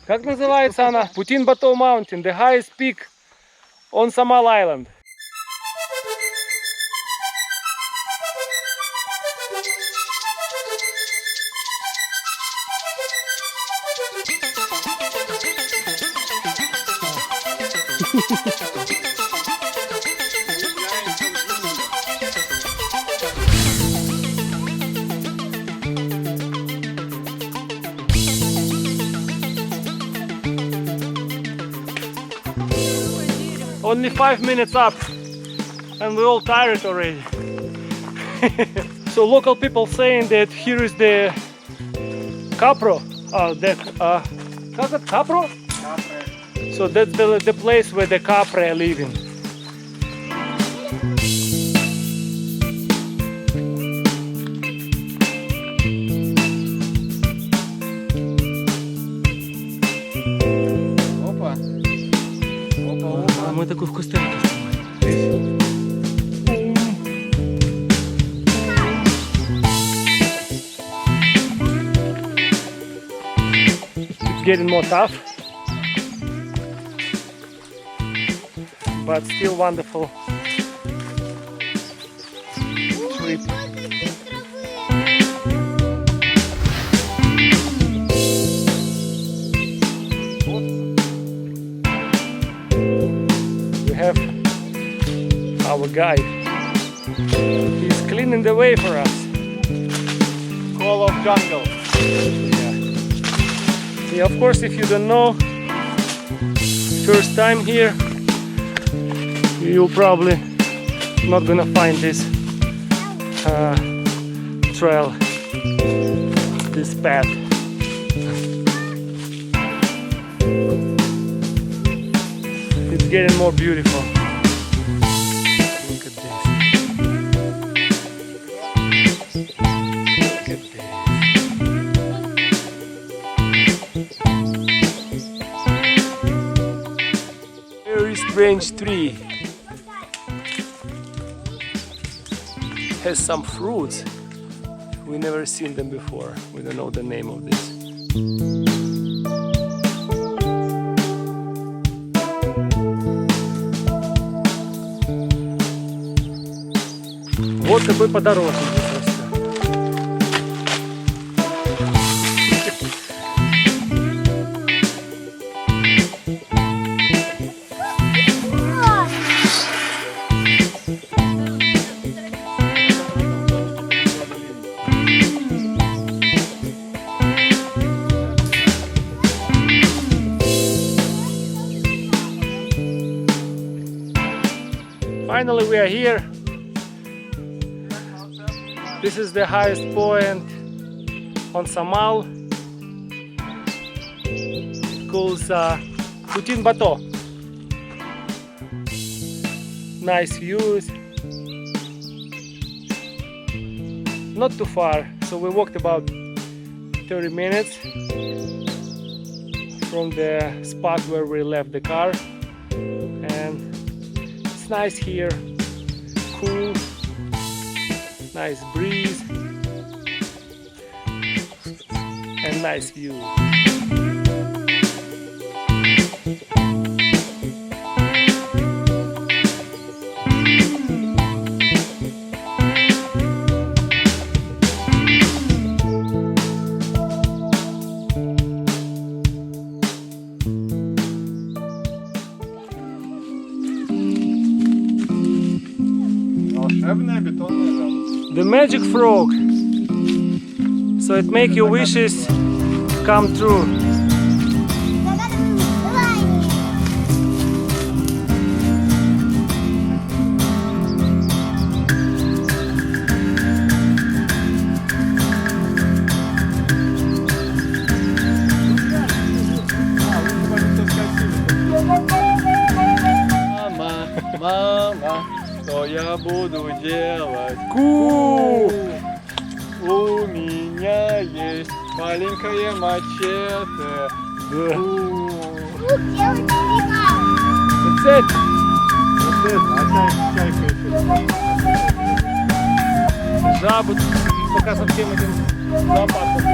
Как называется она? Bato Mountain, the highest peak on Samal Island. Only 5 minutes up and we're all tired already. So local people saying that here is the Capro. Capro? So that's the place where the Capre live in. Мы такой в Коста-Рике снимаем. It's getting more tough, but still wonderful trip. We have our guide. He's cleaning the way for us. Call of jungle. Yeah, of course, if you don't know, first time here, you're probably not gonna find this trail, this path. It's getting more beautiful. Look at this. Look at this. Very strange tree. Has some fruits. We never seen them before. We don't know the name of this. Вот такой подорожник просто. Finally we are here. This is the highest point on Samal. It goes Bato. Nice views. Not too far, so we walked about 30 minutes from the spot where we left the car, and it's nice here, cool. Nice breeze and nice view. Волшебная бетонная жаба. The magic frog, so it make your wishes come true. Мама, что я буду делать? Ку! У меня есть маленькое мачете. That's it. Жабу пока совсем этим зоопарком.